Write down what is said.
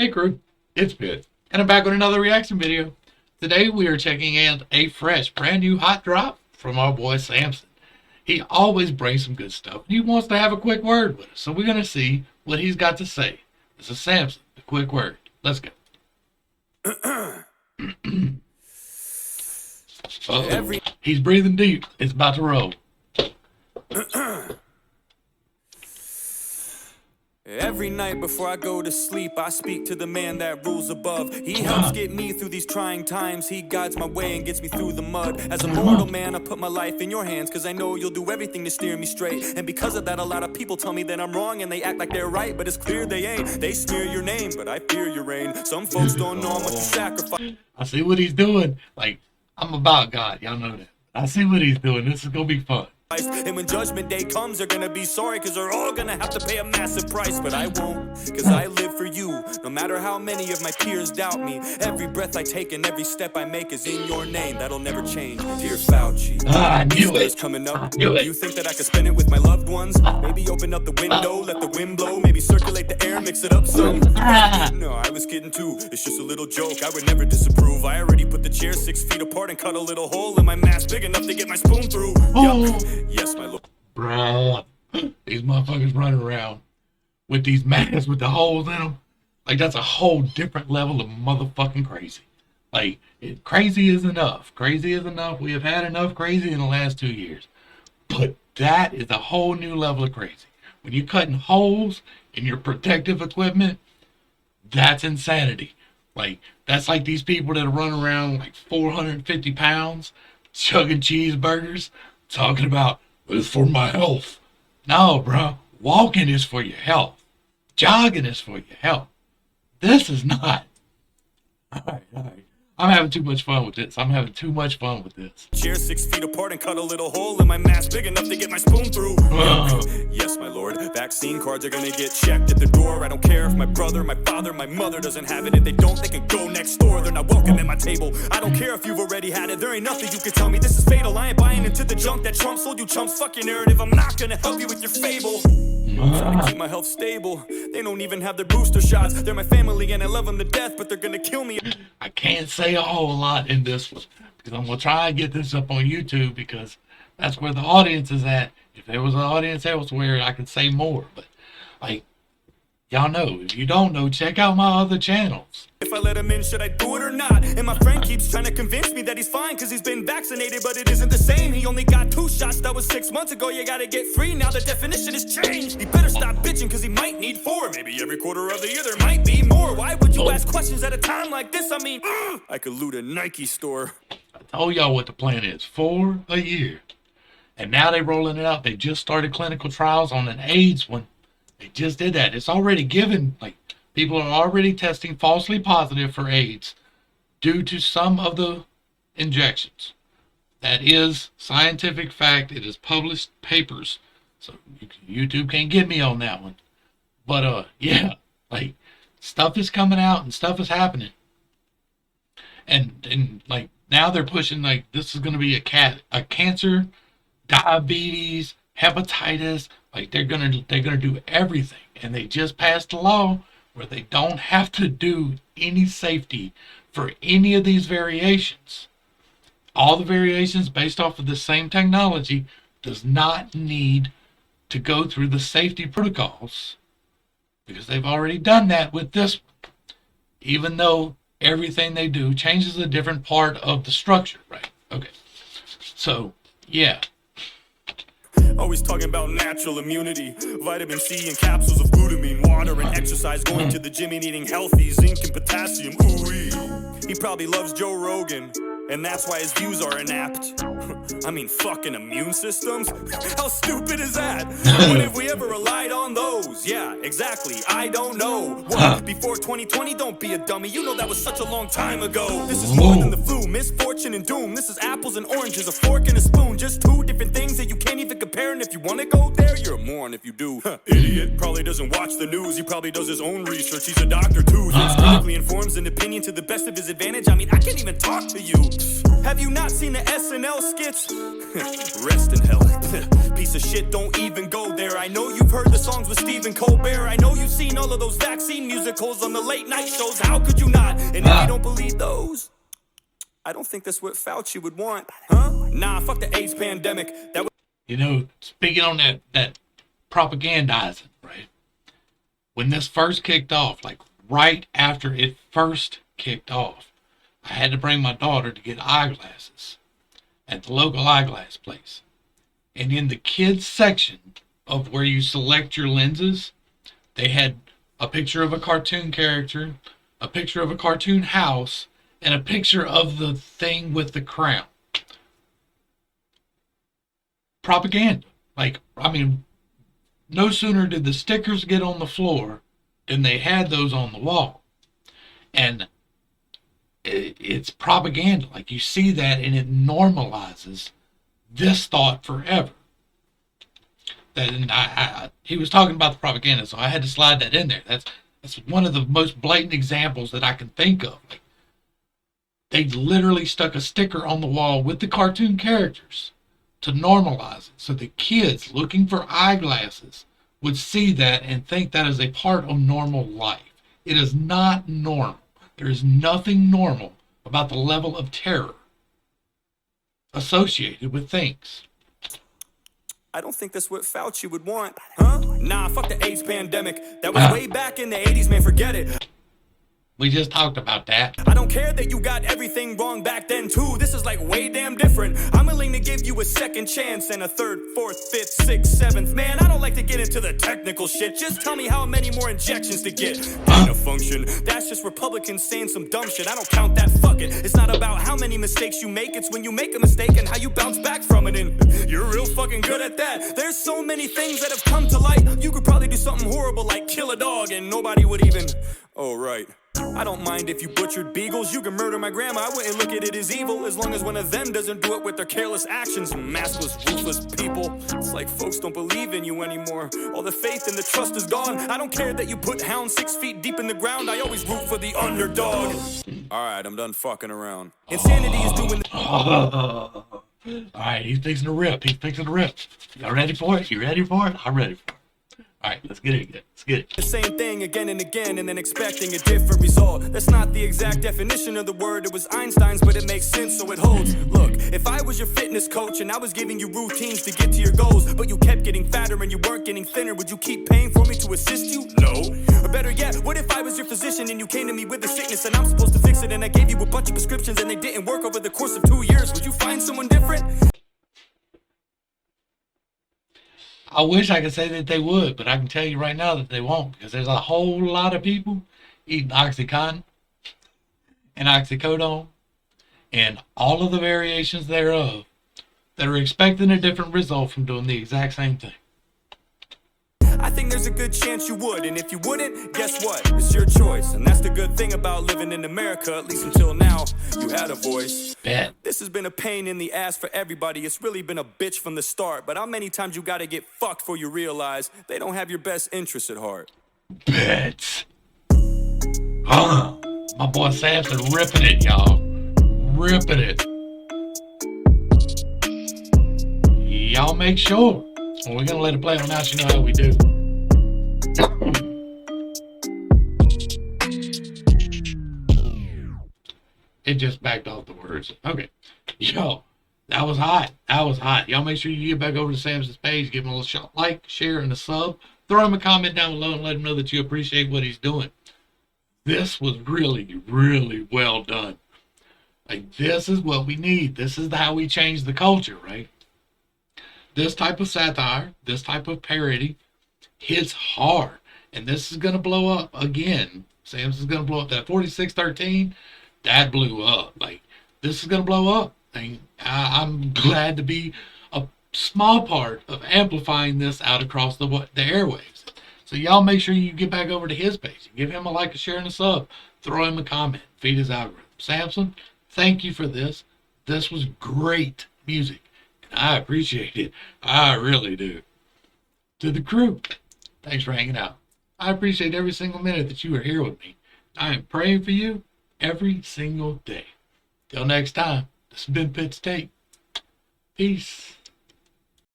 Hey crew, it's Pit, and I'm back with another reaction video. Today we are checking out a fresh, brand new hot drop from our boy Samson. He always brings some good stuff, and he wants to have a quick word with us, so we're going to see what he's got to say. This is Samson, the quick word. Let's go. He's breathing deep. It's about to roll. Every night before I go to sleep, I speak to the man that rules above. He helps get me through these trying times. He guides my way and gets me through the mud. As a mortal man, I put my life in your hands, cause I know you'll do everything to steer me straight. And because of that, a lot of people tell me that I'm wrong, and they act like they're right, but it's clear they ain't. They smear your name, but I fear your reign. Some folks don't know how much you sacrifice. I see what he's doing. Like, I'm about God, y'all know that. I see what he's doing. This is gonna be fun. And when judgment day comes, they're gonna be sorry, cause they're all gonna have to pay a massive price. But I won't, cause I live for you. No matter how many of my peers doubt me, every breath I take and every step I make is in your name. That'll never change. Dear Fauci, I knew it. Coming up. Do you think that I could spend it with my loved ones? Maybe open up the window, let the wind blow. Maybe circulate the air, mix it up some. No, I was kidding too. It's just a little joke. I would never disapprove. I already put the chair 6 feet apart and cut a little hole in my mask big enough to get my spoon through. Yes, my lord. Bruh, these motherfuckers running around with these masks with the holes in them. Like, that's a whole different level of motherfucking crazy. Like, crazy is enough. Crazy is enough. We have had enough crazy in the last 2 years. But that is a whole new level of crazy. When you're cutting holes in your protective equipment, that's insanity. Like, that's like these people that are running around like 450 pounds, chugging cheeseburgers, talking about, it's for my health. No, bro. Walking is for your health. Jogging is for your health. This is not. All right. I'm having too much fun with this. Chair 6 feet apart and cut a little hole in my mask big enough to get my spoon through. Yes, my lord. Vaccine cards are gonna get checked at the door. I don't care if my brother, my father, my mother doesn't have it. If they don't, they can go next door. They're not welcome at my table. I don't care if you've already had it. There ain't nothing you can tell me. This is fatal. I ain't buying into the junk that Trump sold you chumps. Fuck your narrative. I'm not gonna help you with your fable. I'm trying to keep my health stable. They don't even have their booster shots. They're my family and I love them to death, but they're gonna kill me. I can't say a whole lot in this one because I'm gonna try and get this up on YouTube because that's where the audience is at. If there was an audience elsewhere, I could say more. But like, y'all know, if you don't know, check out my other channels. If I let him in, should I do it or not? And my friend keeps trying to convince me that he's fine because he's been vaccinated, but it isn't the same. He only got 2 shots. That was 6 months ago. You gotta get free. Now the definition has changed. He better stop bitching because he might need 4. Maybe every quarter of the year there might be more. Why would you ask questions at a time like this? I mean, I could loot a Nike store. I told y'all what the plan is. 4 a year. And now they're rolling it out. They just started clinical trials on an AIDS one. They just did that. It's already given, like, people are already testing falsely positive for AIDS due to some of the injections. That is scientific fact. It is published papers. So YouTube can't get me on that one. But, yeah, like, stuff is coming out and stuff is happening. And like, now they're pushing, like, this is going to be a cancer, diabetes, hepatitis. Like, they're gonna do everything. And they just passed a law where they don't have to do any safety for any of these variations. All the variations based off of the same technology does not need to go through the safety protocols because they've already done that with this one. Even though everything they do changes a different part of the structure, right? Okay. So, yeah. Always talking about natural immunity, vitamin C and capsules of glutamine, water and exercise, going to the gym and eating healthy, zinc and potassium. Ooh-wee. He probably loves Joe Rogan, and that's why his views are inapt. I mean, fucking immune systems? How stupid is that? When have we ever relied on those? Yeah, exactly. I don't know. What? Before 2020, don't be a dummy. You know that was such a long time ago. This is more than the flu, misfortune and doom. This is apples and oranges, a fork and a spoon. Just 2 different things that you can't even compare. And if you want to go there, you're a moron if you do. Idiot probably doesn't watch the news. He probably does his own research. He's a doctor too. He clinically informs an opinion to the best of his advantage. I mean, I can't even talk to you. Have you not seen the SNL skits? Rest in hell. Piece of shit, don't even go there. I know you've heard the song songs with Stephen Colbert. I know you've seen all of those vaccine musicals on the late night shows. How could you not? And if you don't believe those, I don't think that's what Fauci would want, huh? Nah, fuck the AIDS pandemic. That was You know, speaking on that propagandizing, right? When this first kicked off, like right after it first kicked off, I had to bring my daughter to get eyeglasses at the local eyeglass place. And in the kids section of where you select your lenses, they had a picture of a cartoon character, a picture of a cartoon house, and a picture of the thing with the crown. Propaganda. Like, I mean, no sooner did the stickers get on the floor than they had those on the wall. And it's propaganda. Like, you see that and it normalizes this thought forever. And he was talking about the propaganda, so I had to slide that in there. That's one of the most blatant examples that I can think of. Like, they literally stuck a sticker on the wall with the cartoon characters to normalize it, so the kids looking for eyeglasses would see that and think that is a part of normal life. It is not normal. There is nothing normal about the level of terror associated with things. I don't think that's what Fauci would want, huh? Nah, fuck the AIDS pandemic. That was way back in the 80s, man, forget it. We just talked about that. I don't care that you got everything wrong back then too. This is like way damn different. I'm willing to give you a second chance and a third, fourth, fifth, sixth, seventh. Man, I don't like to get into the technical shit. Just tell me how many more injections to get. Gain of function. That's just Republicans saying some dumb shit. I don't count that, fuck it. It's not about how many mistakes you make. It's when you make a mistake and how you bounce back from it. And you're real fucking good at that. There's so many things that have come to light. You could probably do something horrible like kill a dog and nobody would even... Oh, right. I don't mind if you butchered beagles. You can murder my grandma. I wouldn't look at it as evil, as long as one of them doesn't do it with their careless actions. Maskless, ruthless people. It's like folks don't believe in you anymore. All the faith and the trust is gone. I don't care that you put hounds 6 feet deep in the ground. I always root for the underdog. Alright, I'm done fucking around. Insanity is doing Alright, he's fixing to rip. Y'all ready for it? You ready for it? I'm ready for it. Alright, let's get it again. Let's get it. the same thing again and again and then expecting a different result. That's not the exact definition of the word. It was Einstein's, but it makes sense, so it holds. Look, if I was your fitness coach and I was giving you routines to get to your goals, but you kept getting fatter and you weren't getting thinner, would you keep paying for me to assist you? No. Or better yet, what if I was your physician and you came to me with a sickness and I'm supposed to fix it, and I gave you a bunch of prescriptions and they didn't work over the course of 2 years? Would you find someone different? I wish I could say that they would, but I can tell you right now that they won't, because there's a whole lot of people eating Oxycontin and oxycodone and all of the variations thereof that are expecting a different result from doing the exact same thing. I think there's a good chance you would, and if you wouldn't, guess what? It's your choice, and that's the good thing about living in America, at least until now, you had a voice. Bet. This has been a pain in the ass for everybody. It's really been a bitch from the start, but how many times you gotta get fucked before you realize they don't have your best interests at heart? Bet. My boy Samson ripping it, y'all. Ripping it. Y'all make sure. Well, we're gonna let it play on out, you know how we do. It just backed off the words. Okay. Yo, that was hot. That was hot. Y'all make sure you get back over to Samson's page, give him a little like, share, and a sub. Throw him a comment down below and let him know that you appreciate what he's doing. This was really, really well done. Like, this is what we need. This is how we change the culture, right? This type of satire, this type of parody hits hard. And this is going to blow up again. Samson's going to blow up. That 4613, that blew up. Like, this is going to blow up. I'm glad to be a small part of amplifying this out across the airwaves. So y'all make sure you get back over to his page. Give him a like, a share, and a sub. Throw him a comment. Feed his algorithm. Samson, thank you for this. This was great music. I appreciate it. I really do. To the crew, thanks for hanging out. I appreciate every single minute that you are here with me. I am praying for you every single day. Till next time, this has been Pitt's Take. Peace.